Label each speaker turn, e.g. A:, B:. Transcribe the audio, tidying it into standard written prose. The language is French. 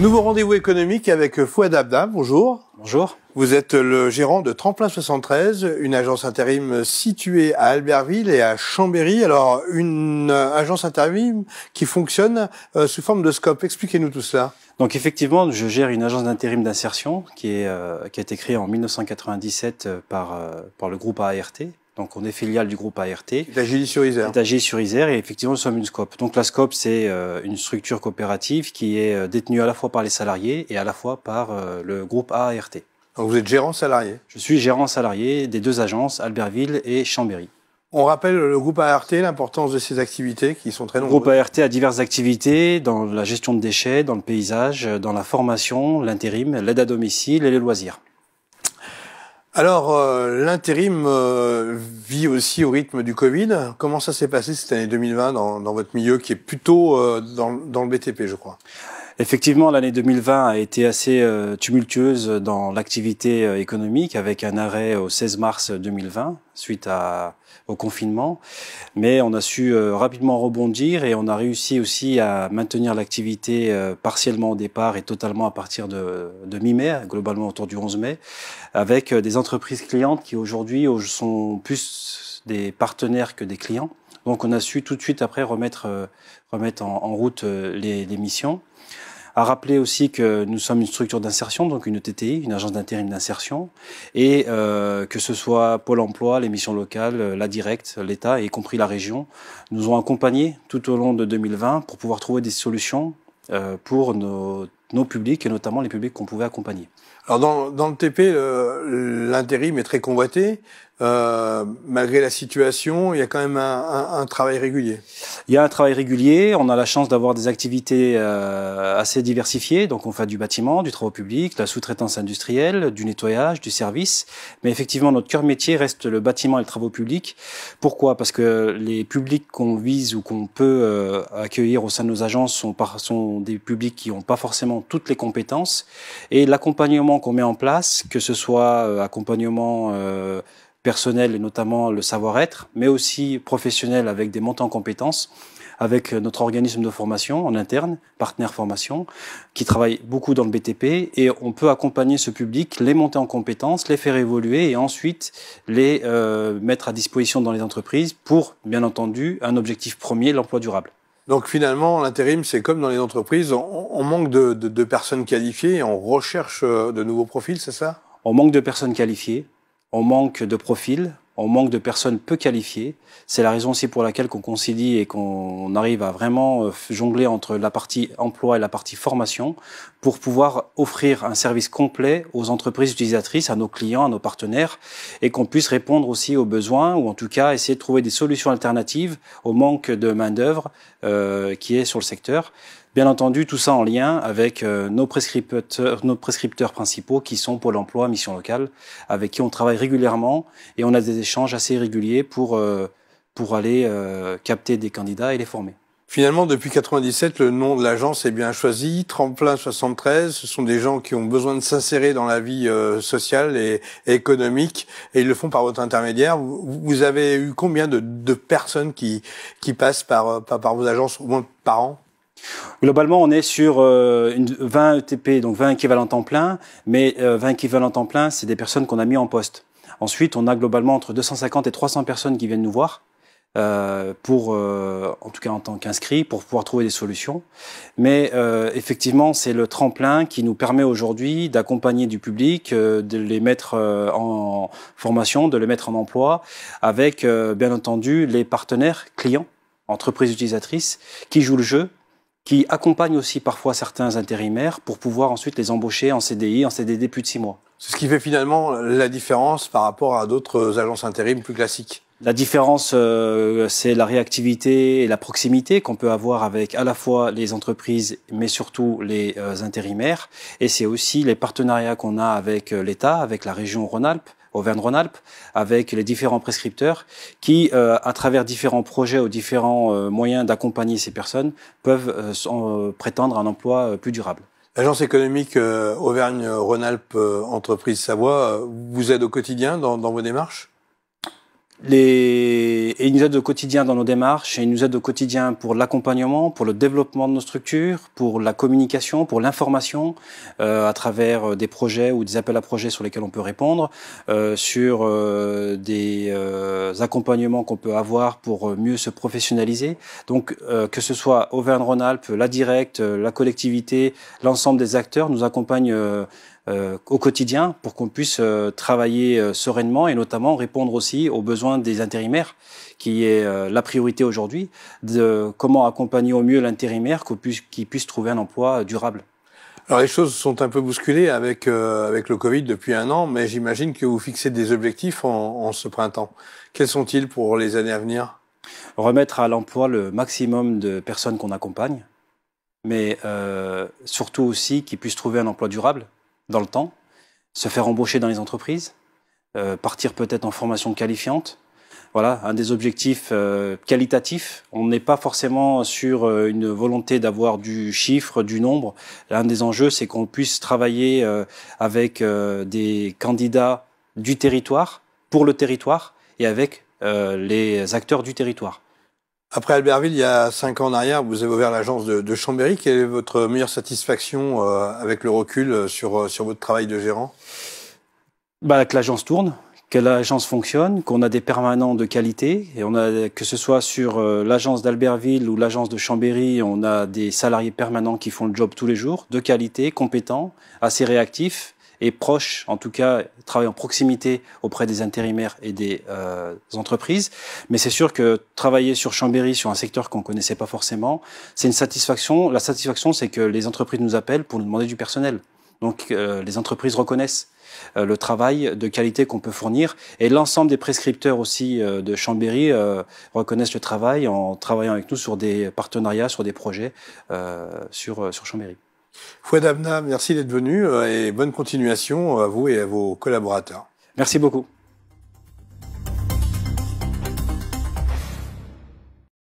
A: Nouveau rendez-vous économique avec Fouad Abda. Bonjour.
B: Bonjour.
A: Vous êtes le gérant de Tremplin 73, une agence intérim située à Albertville et à Chambéry. Alors, une agence intérim qui fonctionne sous forme de scope. Expliquez-nous tout cela.
B: Donc effectivement, je gère une agence d'intérim d'insertion qui a été créée en 1997 par le groupe ART. Donc on est filiale du groupe ART.
A: C'est à Gilly-sur-Isère.
B: C'est à Gilly-sur-Isère et effectivement nous sommes une SCOP. Donc la SCOP c'est une structure coopérative qui est détenue à la fois par les salariés et à la fois par le groupe ART.
A: Donc vous êtes gérant salarié.
B: Je suis gérant salarié des deux agences, Albertville et Chambéry.
A: On rappelle le groupe ART, l'importance de ses activités qui sont très nombreuses.
B: Le groupe ART a diverses activités dans la gestion de déchets, dans le paysage, dans la formation, l'intérim, l'aide à domicile et les loisirs.
A: Alors, l'intérim vit aussi au rythme du Covid. Comment ça s'est passé cette année 2020 dans votre milieu qui est plutôt dans le BTP, je crois?
B: Effectivement, l'année 2020 a été assez tumultueuse dans l'activité économique avec un arrêt au 16 mars 2020 suite au confinement. Mais on a su rapidement rebondir et on a réussi aussi à maintenir l'activité partiellement au départ et totalement à partir de mi-mai, globalement autour du 11 mai, avec des entreprises clientes qui aujourd'hui sont plus des partenaires que des clients. Donc on a su tout de suite après remettre en route les missions. À rappeler aussi que nous sommes une structure d'insertion, donc une ETTI, une agence d'intérim d'insertion, et que ce soit Pôle emploi, les missions locales, la directe, l'État, y compris la région, nous ont accompagnés tout au long de 2020 pour pouvoir trouver des solutions pour nos publics, et notamment les publics qu'on pouvait accompagner.
A: Alors dans le TP, l'intérim est très convoité. Malgré la situation, il y a quand même un travail régulier.
B: Il y a un travail régulier. On a la chance d'avoir des activités assez diversifiées. Donc, on fait du bâtiment, du travaux publics, de la sous-traitance industrielle, du nettoyage, du service. Mais effectivement, notre cœur métier reste le bâtiment et le travaux publics. Pourquoi? Parce que les publics qu'on vise ou qu'on peut accueillir au sein de nos agences sont des publics qui n'ont pas forcément toutes les compétences. Et l'accompagnement qu'on met en place, que ce soit accompagnement personnel et notamment le savoir-être, mais aussi professionnel avec des montants en compétences, avec notre organisme de formation en interne, Partenaire Formation, qui travaille beaucoup dans le BTP, et on peut accompagner ce public, les monter en compétences, les faire évoluer et ensuite les mettre à disposition dans les entreprises pour, bien entendu, un objectif premier, l'emploi durable.
A: Donc finalement, l'intérim, c'est comme dans les entreprises, on manque de personnes qualifiées et on recherche de nouveaux profils, c'est ça?
B: On manque de personnes qualifiées. On manque de profils, on manque de personnes peu qualifiées. C'est la raison aussi pour laquelle qu'on concilie et qu'on arrive à vraiment jongler entre la partie emploi et la partie formation pour pouvoir offrir un service complet aux entreprises utilisatrices, à nos clients, à nos partenaires, et qu'on puisse répondre aussi aux besoins ou en tout cas essayer de trouver des solutions alternatives au manque de main-d'œuvre qui est sur le secteur. Bien entendu, tout ça en lien avec nos prescripteurs principaux qui sont Pôle emploi, Mission locale, avec qui on travaille régulièrement et on a des échanges assez réguliers pour aller capter des candidats et les former.
A: Finalement, depuis 97, le nom de l'agence est bien choisi. Tremplin 73, ce sont des gens qui ont besoin de s'insérer dans la vie sociale et économique, et ils le font par votre intermédiaire. Vous avez eu combien de personnes qui passent par vos agences, au moins par an?
B: Globalement, on est sur 20 ETP, donc 20 équivalents temps plein, mais 20 équivalents temps plein, c'est des personnes qu'on a mis en poste. Ensuite, on a globalement entre 250 et 300 personnes qui viennent nous voir, en tout cas en tant qu'inscrits, pour pouvoir trouver des solutions. Mais effectivement, c'est le tremplin qui nous permet aujourd'hui d'accompagner du public, de les mettre en formation, de les mettre en emploi, avec bien entendu les partenaires clients, entreprises utilisatrices, qui jouent le jeu, qui accompagnent aussi parfois certains intérimaires pour pouvoir ensuite les embaucher en CDI, en CDD plus de 6 mois.
A: C'est ce qui fait finalement la différence par rapport à d'autres agences intérim plus classiques.
B: La différence, c'est la réactivité et la proximité qu'on peut avoir avec à la fois les entreprises, mais surtout les intérimaires. Et c'est aussi les partenariats qu'on a avec l'État, avec la région Rhône-Alpes, Auvergne-Rhône-Alpes, avec les différents prescripteurs qui, à travers différents projets ou différents moyens d'accompagner ces personnes, peuvent prétendre à un emploi plus durable.
A: L'agence économique Auvergne-Rhône-Alpes Entreprise Savoie vous aide au quotidien dans vos démarches?
B: Et ils nous aident au quotidien dans nos démarches, et ils nous aident au quotidien pour l'accompagnement, pour le développement de nos structures, pour la communication, pour l'information, à travers des projets ou des appels à projets sur lesquels on peut répondre, sur des accompagnements qu'on peut avoir pour mieux se professionnaliser. Donc, que ce soit Auvergne-Rhône-Alpes, la Directe, la collectivité, l'ensemble des acteurs nous accompagnent au quotidien pour qu'on puisse travailler sereinement et notamment répondre aussi aux besoins des intérimaires, qui est la priorité aujourd'hui, de comment accompagner au mieux l'intérimaire qu'il puisse trouver un emploi durable.
A: Alors les choses sont un peu bousculées avec le Covid depuis 1 an, mais j'imagine que vous fixez des objectifs en ce printemps. Quels sont-ils pour les années à venir?
B: Remettre à l'emploi le maximum de personnes qu'on accompagne, mais surtout aussi qu'ils puissent trouver un emploi durable dans le temps, se faire embaucher dans les entreprises, partir peut-être en formation qualifiante. Voilà, un des objectifs qualitatifs. On n'est pas forcément sur une volonté d'avoir du chiffre, du nombre. Un des enjeux, c'est qu'on puisse travailler avec des candidats du territoire, pour le territoire, et avec les acteurs du territoire.
A: Après Albertville, il y a 5 ans en arrière, vous avez ouvert l'agence de Chambéry. Quelle est votre meilleure satisfaction avec le recul sur votre travail de gérant?
B: Que l'agence tourne, que l'agence fonctionne, qu'on a des permanents de qualité, et on a, que ce soit sur l'agence d'Albertville ou l'agence de Chambéry, on a des salariés permanents qui font le job tous les jours, de qualité, compétents, assez réactifs et proches, en tout cas, travaillent en proximité auprès des intérimaires et des entreprises. Mais c'est sûr que travailler sur Chambéry, sur un secteur qu'on connaissait pas forcément, c'est une satisfaction. La satisfaction, c'est que les entreprises nous appellent pour nous demander du personnel. Donc les entreprises reconnaissent le travail de qualité qu'on peut fournir, et l'ensemble des prescripteurs aussi de Chambéry reconnaissent le travail en travaillant avec nous sur des partenariats, sur des projets sur Chambéry.
A: Fouad Amna, merci d'être venu et bonne continuation à vous et à vos collaborateurs.
B: Merci beaucoup.